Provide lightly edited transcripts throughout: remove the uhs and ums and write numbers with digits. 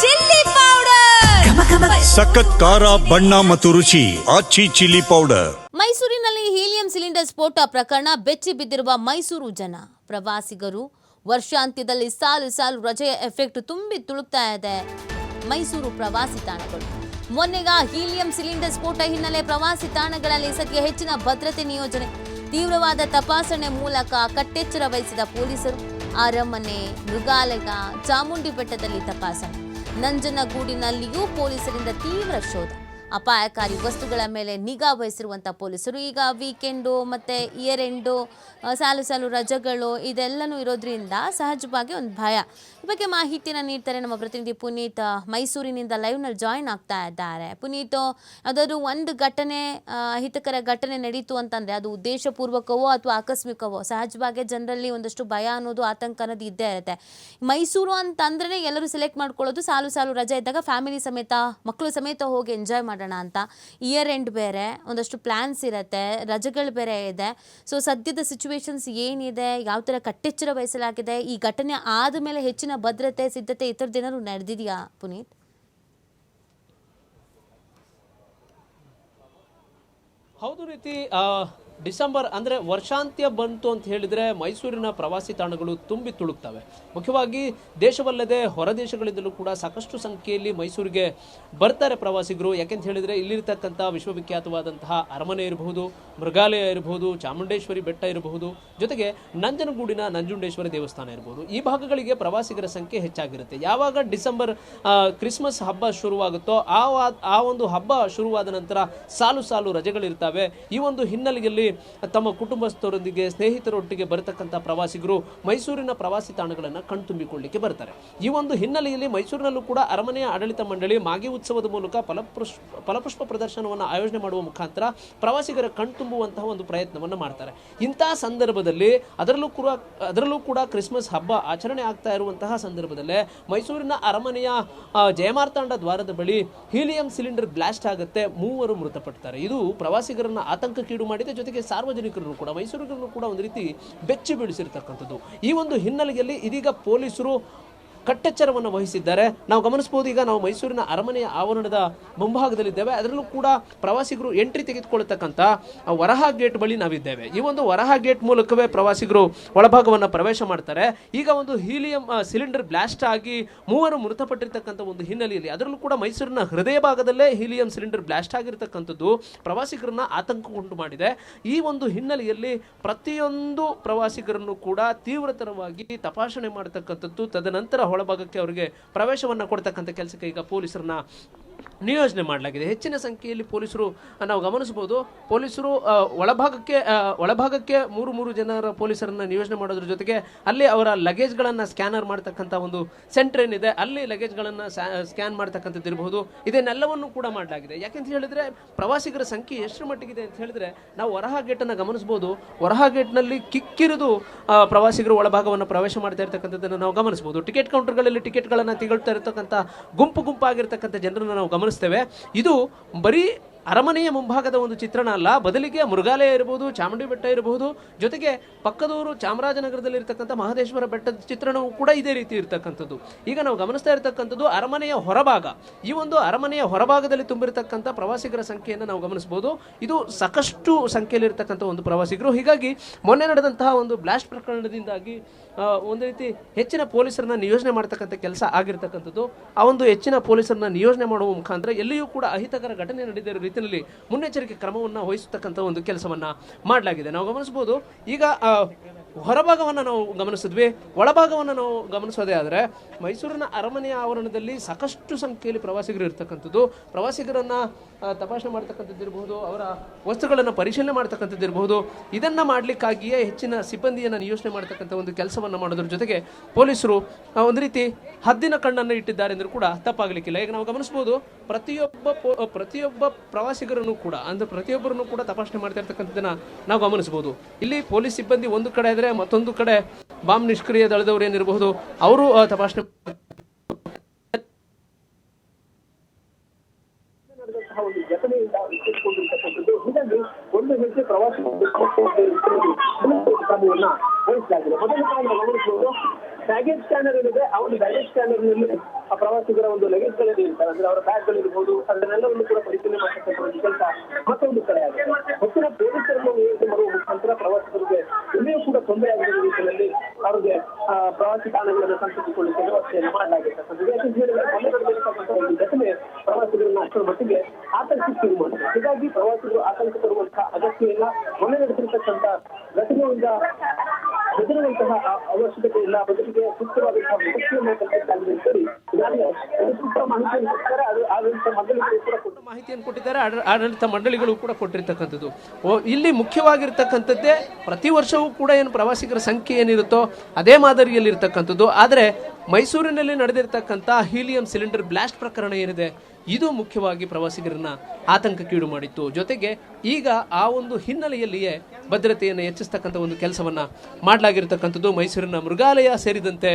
Chilli powder, ಸಖತ್ ಖಾರ ಬಣ್ಣ ಮತ್ತು ರುಚಿ ಆಚಿ ಚಿಲ್ಲಿ ಪೌಡರ್. ಮೈಸೂರಿನಲ್ಲಿ ಹೀಲಿಯಂ ಸಿಲಿಂಡರ್ ಸ್ಫೋಟ ಪ್ರಕರಣ ಬೆಚ್ಚಿ ಬಿದ್ದಿರುವ ಮೈಸೂರು ಜನ. ಪ್ರವಾಸಿಗರು ವರ್ಷಾಂತ್ಯದಲ್ಲಿ ಸಾಲು ಸಾಲು ರಜೆಯ ಎಫೆಕ್ಟ್ ತುಂಬಿ ತುಳುಕ್ತಾ ಇದೆ ಮೈಸೂರು ಪ್ರವಾಸಿ ತಾಣಗಳು. ಮೊನ್ನೆಗ ಹೀಲಿಯಂ ಸಿಲಿಂಡರ್ ಸ್ಫೋಟ ಹಿನ್ನೆಲೆ ಪ್ರವಾಸಿ ತಾಣಗಳಲ್ಲಿ ಸದ್ಯ ಹೆಚ್ಚಿನ ಭದ್ರತೆ ನಿಯೋಜನೆ, ತೀವ್ರವಾದ ತಪಾಸಣೆ ಮೂಲಕ ಕಟ್ಟೆಚ್ಚರ ವಹಿಸಿದ ಪೊಲೀಸರು. ಅರಮನೆ, ಮೃಗಾಲಯ, ಚಾಮುಂಡಿ ಬೆಟ್ಟದಲ್ಲಿ ತಪಾಸಣೆ, ನಂಜನಗೂಡಿನಲ್ಲಿಯೂ ಪೊಲೀಸರಿಂದ ತೀವ್ರ ಶೋಧ. ಅಪಾಯಕಾರಿ ವಸ್ತುಗಳ ಮೇಲೆ ನಿಗಾ ವಹಿಸಿರುವಂಥ ಪೊಲೀಸರು. ಈಗ ವೀಕೆಂಡು ಮತ್ತು ಇಯರ್ ಎಂಡು, ಸಾಲು ಸಾಲು ರಜೆಗಳು ಇದೆಲ್ಲನೂ ಇರೋದ್ರಿಂದ ಸಹಜವಾಗಿ ಒಂದು ಭಯ. ಈ ಬಗ್ಗೆ ಮಾಹಿತಿಯನ್ನು ನೀಡ್ತಾರೆ ನಮ್ಮ ಪ್ರತಿನಿಧಿ ಪುನೀತ್. ಮೈಸೂರಿನಿಂದ ಲೈವ್ನಲ್ಲಿ ಜಾಯಿನ್ ಆಗ್ತಾ ಇದ್ದಾರೆ. ಪುನೀತ್, ಯಾವುದಾದ್ರು ಒಂದು ಘಟನೆ, ಅಹಿತಕರ ಘಟನೆ ನಡೀತು ಅಂತಂದರೆ ಅದು ಉದ್ದೇಶಪೂರ್ವಕವೋ ಅಥವಾ ಆಕಸ್ಮಿಕವೋ, ಸಹಜವಾಗಿ ಜನರಲ್ಲಿ ಒಂದಷ್ಟು ಭಯ ಅನ್ನೋದು, ಆತಂಕ ಅನ್ನೋದು ಇದ್ದೇ ಇರುತ್ತೆ. ಮೈಸೂರು ಅಂತಂದ್ರೆ ಎಲ್ಲರೂ ಸೆಲೆಕ್ಟ್ ಮಾಡ್ಕೊಳ್ಳೋದು ಸಾಲು ಸಾಲು ರಜೆ ಇದ್ದಾಗ ಫ್ಯಾಮಿಲಿ ಸಮೇತ, ಮಕ್ಕಳು ಸಮೇತ ಹೋಗಿ ಎಂಜಾಯ್ ಮಾಡೋಣ ಅಂತ. ಇಯರ್ ಎಂಡ್ ಬೇರೆ, ಒಂದಷ್ಟು ಪ್ಲ್ಯಾನ್ಸ್ ಇರುತ್ತೆ, ರಜೆಗಳು ಬೇರೆ ಇದೆ. ಸೊ ಸದ್ಯದ ಸಿಚುವೇಶನ್ಸ್ ಏನಿದೆ, ಯಾವ ಥರ ಕಟ್ಟೆಚ್ಚರ ವಹಿಸಲಾಗಿದೆ, ಈ ಘಟನೆ ಆದಮೇಲೆ ಹೆಚ್ಚಿನ ಭದ್ರತೆ ಸಿದ್ಧತೆ ಈ ಥರದ್ದೇನಾದ್ರು ನಡೆದಿದೆಯಾ ಪುನೀತ್? ಹೌದು ರೀತಿ, ಡಿಸೆಂಬರ್ ಅಂದರೆ ವರ್ಷಾಂತ್ಯ ಬಂತು ಅಂತ ಹೇಳಿದರೆ ಮೈಸೂರಿನ ಪ್ರವಾಸಿ ತಾಣಗಳು ತುಂಬಿ ತುಳುಕ್ತವೆ. ಮುಖ್ಯವಾಗಿ ದೇಶವಲ್ಲದೆ ಹೊರ ದೇಶಗಳಿಂದಲೂ ಕೂಡ ಸಾಕಷ್ಟು ಸಂಖ್ಯೆಯಲ್ಲಿ ಮೈಸೂರಿಗೆ ಬರ್ತಾರೆ ಪ್ರವಾಸಿಗರು. ಯಾಕೆಂತ ಹೇಳಿದರೆ ಇಲ್ಲಿರ್ತಕ್ಕಂಥ ವಿಶ್ವವಿಖ್ಯಾತವಾದಂತಹ ಅರಮನೆ ಇರಬಹುದು, ಮೃಗಾಲಯ ಇರಬಹುದು, ಚಾಮುಂಡೇಶ್ವರಿ ಬೆಟ್ಟ ಇರಬಹುದು, ಜೊತೆಗೆ ನಂಜನಗೂಡಿನ ನಂಜುಂಡೇಶ್ವರಿ ದೇವಸ್ಥಾನ ಇರಬಹುದು. ಈ ಭಾಗಗಳಿಗೆ ಪ್ರವಾಸಿಗರ ಸಂಖ್ಯೆ ಹೆಚ್ಚಾಗಿರುತ್ತೆ. ಯಾವಾಗ ಡಿಸೆಂಬರ್ ಕ್ರಿಸ್ಮಸ್ ಹಬ್ಬ ಶುರುವಾಗುತ್ತೋ ಆ ಒಂದು ಹಬ್ಬ ಶುರುವಾದ ನಂತರ ಸಾಲು ಸಾಲು ರಜೆಗಳಿರ್ತವೆ. ಈ ಒಂದು ಹಿನ್ನೆಲೆಯಲ್ಲಿ ತಮ್ಮ ಕುಟುಂಬಸ್ಥರೊಂದಿಗೆ, ಸ್ನೇಹಿತರೊಟ್ಟಿಗೆ ಬರತಕ್ಕಂಥ ಪ್ರವಾಸಿಗರು ಮೈಸೂರಿನ ಪ್ರವಾಸಿ ತಾಣಗಳನ್ನು ಕಣ್ತುಂಬಿಕೊಳ್ಳಿಕ್ಕೆ ಬರ್ತಾರೆ. ಈ ಒಂದು ಹಿನ್ನೆಲೆಯಲ್ಲಿ ಮೈಸೂರಿನಲ್ಲೂ ಕೂಡ ಅರಮನೆಯ ಆಡಳಿತ ಮಂಡಳಿ ಮಾಗಿ ಉತ್ಸವದ ಮೂಲಕ ಫಲಪುಷ್ಪ ಪ್ರದರ್ಶನವನ್ನು ಆಯೋಜನೆ ಮಾಡುವ ಮುಖಾಂತರ ಪ್ರವಾಸಿಗರ ಕಣ್ತುಂಬುವಂತಹ ಒಂದು ಪ್ರಯತ್ನವನ್ನು ಮಾಡ್ತಾರೆ. ಇಂತಹ ಸಂದರ್ಭದಲ್ಲಿ ಅದರಲ್ಲೂ ಕೂಡ ಕ್ರಿಸ್ಮಸ್ ಹಬ್ಬ ಆಚರಣೆ ಆಗ್ತಾ ಇರುವಂತಹ ಸಂದರ್ಭದಲ್ಲೇ ಮೈಸೂರಿನ ಅರಮನೆಯ ಜಯಮಾರ್ತಾಂಡ ದ್ವಾರದ ಬಳಿ ಹೀಲಿಯಂ ಸಿಲಿಂಡರ್ ಬ್ಲಾಸ್ಟ್ ಆಗುತ್ತೆ, 3 ಮೃತಪಡ್ತಾರೆ. ಇದು ಪ್ರವಾಸಿಗರನ್ನ ಆತಂಕಕ್ಕೀಡು ಮಾಡಿದೆ. ಜೊತೆಗೆ ಸಾರ್ವಜನಿಕರನ್ನು ಕೂಡ, ಮೈಸೂರಿಗರನ್ನು ಕೂಡ ಒಂದು ರೀತಿ ಬೆಚ್ಚಿ ಬೀಳಿಸಿರ್ತಕ್ಕಂಥದ್ದು. ಈ ಒಂದು ಹಿನ್ನೆಲೆಯಲ್ಲಿ ಇದೀಗ ಪೊಲೀಸರು ಕಟ್ಟೆಚ್ಚರವನ್ನು ವಹಿಸಿದ್ದಾರೆ. ನಾವು ಗಮನಿಸಬಹುದು, ಈಗ ನಾವು ಮೈಸೂರಿನ ಅರಮನೆಯ ಆವರಣದ ಮುಂಭಾಗದಲ್ಲಿದ್ದೇವೆ. ಅದರಲ್ಲೂ ಕೂಡ ಪ್ರವಾಸಿಗರು ಎಂಟ್ರಿ ತೆಗೆದುಕೊಳ್ಳತಕ್ಕಂಥ ವರಹ ಗೇಟ್ ಬಳಿ ನಾವಿದ್ದೇವೆ. ಈ ಒಂದು ವರಹ ಗೇಟ್ ಮೂಲಕವೇ ಪ್ರವಾಸಿಗರು ಒಳಭಾಗವನ್ನು ಪ್ರವೇಶ ಮಾಡ್ತಾರೆ. ಈಗ ಒಂದು ಹೀಲಿಯಂ ಸಿಲಿಂಡರ್ ಬ್ಲಾಸ್ಟ್ ಆಗಿ 3 ಮೃತಪಟ್ಟಿರ್ತಕ್ಕಂಥ ಒಂದು ಹಿನ್ನೆಲೆಯಲ್ಲಿ, ಅದರಲ್ಲೂ ಕೂಡ ಮೈಸೂರಿನ ಹೃದಯ ಭಾಗದಲ್ಲೇ ಹೀಲಿಯಂ ಸಿಲಿಂಡರ್ ಬ್ಲಾಸ್ಟ್ ಆಗಿರ್ತಕ್ಕಂಥದ್ದು ಪ್ರವಾಸಿಗರನ್ನ ಆತಂಕವುಂಟು ಮಾಡಿದೆ. ಈ ಒಂದು ಹಿನ್ನೆಲೆಯಲ್ಲಿ ಪ್ರತಿಯೊಂದು ಪ್ರವಾಸಿಗರನ್ನು ಕೂಡ ತೀವ್ರತರವಾಗಿ ತಪಾಸಣೆ ಮಾಡತಕ್ಕಂಥದ್ದು, ತದನಂತರ ಒಳಭಾಗಕ್ಕೆ ಅವರಿಗೆ ಪ್ರವೇಶವನ್ನು ಕೊಡ್ತಕ್ಕಂಥ ಕೆಲಸಕ್ಕೆ ಈಗ ಪೊಲೀಸರನ್ನ ನಿಯೋಜನೆ ಮಾಡಲಾಗಿದೆ. ಹೆಚ್ಚಿನ ಸಂಖ್ಯೆಯಲ್ಲಿ ಪೊಲೀಸರು ನಾವು ಗಮನಿಸಬಹುದು. ಪೊಲೀಸರು ಒಳಭಾಗಕ್ಕೆ 3 ಜನರ ಪೊಲೀಸರನ್ನ ನಿಯೋಜನೆ ಮಾಡೋದ್ರ ಜೊತೆಗೆ ಅಲ್ಲಿ ಅವರ ಲಗೇಜ್ಗಳನ್ನು ಸ್ಕ್ಯಾನರ್ ಮಾಡ್ತಕ್ಕಂಥ ಒಂದು ಸೆಂಟರ್ ಏನಿದೆ, ಅಲ್ಲಿ ಲಗೇಜ್ಗಳನ್ನು ಸ್ಕ್ಯಾನ್ ಮಾಡ್ತಕ್ಕಂಥದ್ದು ಇರಬಹುದು. ಇದನ್ನೆಲ್ಲವನ್ನು ಕೂಡ ಮಾಡಲಾಗಿದೆ. ಯಾಕೆಂತ ಹೇಳಿದ್ರೆ ಪ್ರವಾಸಿಗರ ಸಂಖ್ಯೆ ಎಷ್ಟು ಮಟ್ಟಿಗಿದೆ ಅಂತ ಹೇಳಿದ್ರೆ, ನಾವು ವರಹ ಗೇಟನ್ನು ಗಮನಿಸಬಹುದು. ವರಹ ಗೇಟ್ನಲ್ಲಿ ಕಿಕ್ಕಿರಿದು ಪ್ರವಾಸಿಗರು ಒಳಭಾಗವನ್ನು ಪ್ರವೇಶ ಮಾಡ್ತಾ ಇರ್ತಕ್ಕಂಥದ್ದನ್ನು ನಾವು ಗಮನಿಸಬಹುದು. ಟಿಕೆಟ್ ಕೌಂಟರ್ಗಳಲ್ಲಿ ಟಿಕೆಟ್ಗಳನ್ನು ತೆಗೊಳ್ತಾ ಇರತಕ್ಕಂಥ ಗುಂಪಾಗಿರ್ತಕ್ಕಂಥ ಜನರನ್ನು ನಾವು ಗಮನಿಸ್ತೇವೆ. ಇದು ಬರೀ ಅರಮನೆಯ ಮುಂಭಾಗದ ಒಂದು ಚಿತ್ರಣ ಅಲ್ಲ, ಬದಲಿಗೆ ಮೃಗಾಲಯ ಇರಬಹುದು, ಚಾಮುಂಡಿ ಬೆಟ್ಟ ಇರಬಹುದು, ಜೊತೆಗೆ ಪಕ್ಕದೂರು ಚಾಮರಾಜನಗರದಲ್ಲಿ ಇರತಕ್ಕಂಥ ಮಹದೇಶ್ವರ ಬೆಟ್ಟದ ಚಿತ್ರಣವೂ ಕೂಡ ಇದೇ ರೀತಿ ಇರತಕ್ಕಂಥದ್ದು. ಈಗ ನಾವು ಗಮನಿಸ್ತಾ ಇರತಕ್ಕಂಥದ್ದು ಅರಮನೆಯ ಹೊರಭಾಗ. ಈ ಒಂದು ಅರಮನೆಯ ಹೊರಭಾಗದಲ್ಲಿ ತುಂಬಿರತಕ್ಕಂಥ ಪ್ರವಾಸಿಗರ ಸಂಖ್ಯೆಯನ್ನು ನಾವು ಗಮನಿಸಬಹುದು. ಇದು ಸಾಕಷ್ಟು ಸಂಖ್ಯೆಯಲ್ಲಿ ಇರತಕ್ಕಂಥ ಒಂದು ಪ್ರವಾಸಿಗರು. ಹೀಗಾಗಿ ಮೊನ್ನೆ ನಡೆದಂತಹ ಒಂದು ಬ್ಲಾಸ್ಟ್ ಪ್ರಕರಣದಿಂದಾಗಿ ಒಂದು ರೀತಿ ಹೆಚ್ಚಿನ ಪೊಲೀಸರನ್ನ ನಿಯೋಜನೆ ಮಾಡ್ತಕ್ಕಂಥ ಕೆಲಸ ಆಗಿರ್ತಕ್ಕಂಥದ್ದು. ಆ ಒಂದು ಹೆಚ್ಚಿನ ಪೊಲೀಸರನ್ನ ನಿಯೋಜನೆ ಮಾಡುವ ಮುಖಾಂತರ ಎಲ್ಲಿಯೂ ಕೂಡ ಅಹಿತಕರ ಘಟನೆ ನಡೆದಿರೋ ರೀತಿಯಲ್ಲಿ ಮುನ್ನೆಚ್ಚರಿಕೆ ಕ್ರಮವನ್ನು ವಹಿಸತಕ್ಕಂಥ ಒಂದು ಕೆಲಸವನ್ನ ಮಾಡಲಾಗಿದೆ. ನಾವು ಗಮನಿಸಬಹುದು. ಈಗ ಹೊರಭಾಗವನ್ನು ನಾವು ಗಮನಿಸಿದ್ವಿ, ಒಳಭಾಗವನ್ನು ನಾವು ಗಮನಿಸೋದೇ ಆದರೆ ಮೈಸೂರಿನ ಅರಮನೆಯ ಆವರಣದಲ್ಲಿ ಸಾಕಷ್ಟು ಸಂಖ್ಯೆಯಲ್ಲಿ ಪ್ರವಾಸಿಗರು ಇರ್ತಕ್ಕಂಥದ್ದು. ಪ್ರವಾಸಿಗರನ್ನ ತಪಾಸಣೆ ಮಾಡ್ತಕ್ಕಂಥದ್ದು ಇರಬಹುದು, ಅವರ ವಸ್ತುಗಳನ್ನು ಪರಿಶೀಲನೆ ಮಾಡ್ತಕ್ಕಂಥದ್ದು ಇರಬಹುದು. ಇದನ್ನು ಮಾಡಲಿಕ್ಕಾಗಿಯೇ ಹೆಚ್ಚಿನ ಸಿಬ್ಬಂದಿಯನ್ನು ನಿಯೋಜನೆ ಮಾಡ್ತಕ್ಕಂಥ ಒಂದು ಕೆಲಸವನ್ನು ಮಾಡೋದ್ರ ಜೊತೆಗೆ ಪೊಲೀಸರು ಒಂದು ರೀತಿ ಹದ್ದಿನ ಕಣ್ಣನ್ನು ಇಟ್ಟಿದ್ದಾರೆ ಎಂದರೂ ಕೂಡ ತಪ್ಪಾಗಲಿಕ್ಕಿಲ್ಲ. ಈಗ ನಾವು ಗಮನಿಸಬಹುದು, ಪ್ರತಿಯೊಬ್ಬ ಪ್ರವಾಸಿಗರನ್ನು ಕೂಡ, ಅಂದರೆ ಪ್ರತಿಯೊಬ್ಬರನ್ನು ಕೂಡ ತಪಾಸಣೆ ಮಾಡ್ತಾ ಇರ್ತಕ್ಕಂಥದ್ದನ್ನು ನಾವು ಗಮನಿಸಬಹುದು. ಇಲ್ಲಿ ಪೊಲೀಸ್ ಸಿಬ್ಬಂದಿ ಒಂದು ಕಡೆ ಇದ್ರೆ, ಮತ್ತೊಂದು ಕಡೆ ಬಾಂಬ್ ನಿಷ್ಕ್ರಿಯ ದಳದವರು ಏನಿರಬಹುದು ಅವರು ತಪಾಸಣೆ ಒಂದು ಹೆಜ್ಜೆ ಪ್ರವಾಸ ಬ್ಯಾಗೇಜ್ ಸ್ಕ್ಯಾನರ್ ಏನಿದೆ, ಆ ಒಂದು ಬ್ಯಾಗೇಜ್ ಸ್ಕ್ಯಾನರ್ ನಲ್ಲಿ ಆ ಪ್ರವಾಸ ಪ್ರವಾಸಿಗರ ಒಂದು ಲಗೇಜ್ಗಳಲ್ಲಿ ಇರ್ತಾರೆ, ಅಂದ್ರೆ ಅವರ ಬ್ಯಾಗ್ಗಳಿರ್ಬೋದು, ಅದನ್ನೆಲ್ಲವನ್ನು ಕೂಡ ಪರಿಶೀಲನೆ ಮಾಡತಕ್ಕಂಥ ಒಂದು ಕೆಲಸ ಮತ್ತೊಂದು ಕಡೆ ಆಗಿದೆ. ಹೆಚ್ಚಿನ ಪೊಲೀಸರನ್ನು ನಿಯೋಜನೆ ಮಾಡುವ ಮುಖಾಂತರ ಪ್ರವಾಸಿಗರಿಗೆ ಎಲ್ಲಿಯೂ ಕೂಡ ತೊಂದರೆ ಆಗಿರುವ ರೀತಿಯಲ್ಲಿ ಅವರಿಗೆ ಪ್ರವಾಸಿ ತಾಣಗಳನ್ನು ಸಂಪರ್ಕಿಸಿಕೊಳ್ಳಿಕ್ಕೆ ವ್ಯವಸ್ಥೆಯನ್ನು ಮಾಡಲಾಗಿರ್ತಕ್ಕಂಥದ್ದು. ಯಾಕಂತ ಒಂದು ಘಟನೆ ಪ್ರವಾಸಿಗರನ್ನ ಅಷ್ಟರ ಮಟ್ಟಿಗೆ ಆತಂಕಕ್ಕೆ ಶುರು ಮಾಡಿದೆ. ಹೀಗಾಗಿ ಪ್ರವಾಸಿಗರು ಆತಂಕ ಪಡುವಂತಹ ಅಗತ್ಯ ಇಲ್ಲ. ಮೊನ್ನೆ ನಡೆಸಿರ್ತಕ್ಕಂಥ ಘಟನೆಯಿಂದ ಹೆದರುವಂತಹ ಅವಶ್ಯಕತೆ ಇಲ್ಲ. ಬದಲಿಗೆ ಸೂಕ್ತವಾದಂತಹ ವ್ಯವಸ್ಥೆಯನ್ನು ಕಲ್ಪಿಸಲಾಗಿದೆ ಅಂತೇಳಿ ಈಗಾಗಲೇ ಸೂಕ್ತ ಮಾಹಿತಿಯನ್ನು ಕೊಡ್ತಾರೆ. ಅದು ಆಡಳಿತ ಮಂಡಳಿಗಳು ಕೂಡ ಮಾಹಿತಿಯನ್ನು ಕೊಟ್ಟಿದ್ದಾರೆ. ಆಡಳಿತ ಮಂಡಳಿಗಳು ಕೂಡ ಕೊಟ್ಟಿರ್ತಕ್ಕಂಥದ್ದು. ಇಲ್ಲಿ ಮುಖ್ಯವಾಗಿರ್ತಕ್ಕಂಥದ್ದೇ ಪ್ರತಿ ವರ್ಷವೂ ಕೂಡ ಏನು ಪ್ರವಾಸಿಗರ ಸಂಖ್ಯೆ ಏನಿರುತ್ತೋ ಅದೇ ಮಾದರಿಯಲ್ಲಿ ಇರ್ತಕ್ಕಂಥದ್ದು. ಆದರೆ ಮೈಸೂರಿನಲ್ಲಿ ನಡೆದಿರ್ತಕ್ಕಂಥ ಹೀಲಿಯಂ ಸಿಲಿಂಡರ್ ಬ್ಲಾಸ್ಟ್ ಪ್ರಕರಣ ಏನಿದೆ ಇದು ಮುಖ್ಯವಾಗಿ ಪ್ರವಾಸಿಗರನ್ನ ಆತಂಕಕ್ಕೀಡು ಮಾಡಿತ್ತು. ಜೊತೆಗೆ ಈಗ ಆ ಒಂದು ಹಿನ್ನೆಲೆಯಲ್ಲಿಯೇ ಭದ್ರತೆಯನ್ನು ಹೆಚ್ಚಿಸ್ತಕ್ಕಂಥ ಒಂದು ಕೆಲಸವನ್ನ ಮಾಡಲಾಗಿರ್ತಕ್ಕಂಥದ್ದು. ಮೈಸೂರಿನ ಮೃಗಾಲಯ ಸೇರಿದಂತೆ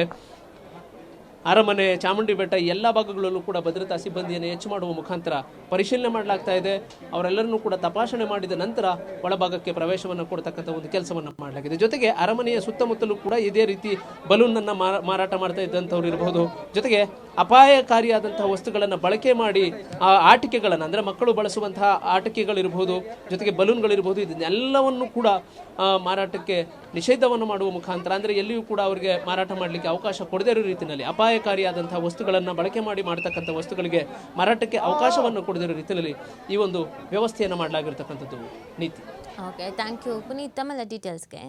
ಅರಮನೆ, ಚಾಮುಂಡಿ ಬೆಟ್ಟ ಎಲ್ಲ ಭಾಗಗಳಲ್ಲೂ ಕೂಡ ಭದ್ರತಾ ಸಿಬ್ಬಂದಿಯನ್ನು ಹೆಚ್ಚು ಮಾಡುವ ಮುಖಾಂತರ ಪರಿಶೀಲನೆ ಮಾಡಲಾಗ್ತಾ ಇದೆ. ಅವರೆಲ್ಲರನ್ನೂ ಕೂಡ ತಪಾಸಣೆ ಮಾಡಿದ ನಂತರ ಒಳಭಾಗಕ್ಕೆ ಪ್ರವೇಶವನ್ನು ಕೊಡ್ತಕ್ಕಂಥ ಒಂದು ಕೆಲಸವನ್ನು ಮಾಡಲಾಗಿದೆ. ಜೊತೆಗೆ ಅರಮನೆಯ ಸುತ್ತಮುತ್ತಲೂ ಕೂಡ ಇದೇ ರೀತಿ ಬಲೂನನ್ನು ಮಾರಾಟ ಮಾಡ್ತಾ ಇದ್ದಂಥವ್ರು ಇರಬಹುದು. ಜೊತೆಗೆ ಅಪಾಯಕಾರಿಯಾದಂತಹ ವಸ್ತುಗಳನ್ನು ಬಳಕೆ ಮಾಡಿ ಆ ಆಟಿಕೆಗಳನ್ನು, ಅಂದರೆ ಮಕ್ಕಳು ಬಳಸುವಂತಹ ಆಟಿಕೆಗಳಿರ್ಬೋದು, ಜೊತೆಗೆ ಬಲೂನ್ಗಳಿರ್ಬೋದು, ಇದನ್ನೆಲ್ಲವನ್ನು ಕೂಡ ಮಾರಾಟಕ್ಕೆ ನಿಷೇಧವನ್ನು ಮಾಡುವ ಮುಖಾಂತರ, ಅಂದರೆ ಎಲ್ಲಿಯೂ ಕೂಡ ಅವರಿಗೆ ಮಾರಾಟ ಮಾಡಲಿಕ್ಕೆ ಅವಕಾಶ ಕೊಡದೇ ಇರೋ ರೀತಿಯಲ್ಲಿ ಅಪಾಯಕಾರಿಯಾದಂತಹ ವಸ್ತುಗಳನ್ನು ಬಳಕೆ ಮಾಡಿ ಮಾಡತಕ್ಕಂಥ ವಸ್ತುಗಳಿಗೆ ಮಾರಾಟಕ್ಕೆ ಅವಕಾಶವನ್ನು ಕೊಡದೇ ಇರೋ ರೀತಿಯಲ್ಲಿ ಈ ಒಂದು ವ್ಯವಸ್ಥೆಯನ್ನು ಮಾಡಲಾಗಿರ್ತಕ್ಕಂಥದ್ದು ನೀತಿ. Okay, thank you Puneeth. ತಮ್ಮೆಲ್ಲ ಡೀಟೇಲ್ಸ್ಗೆ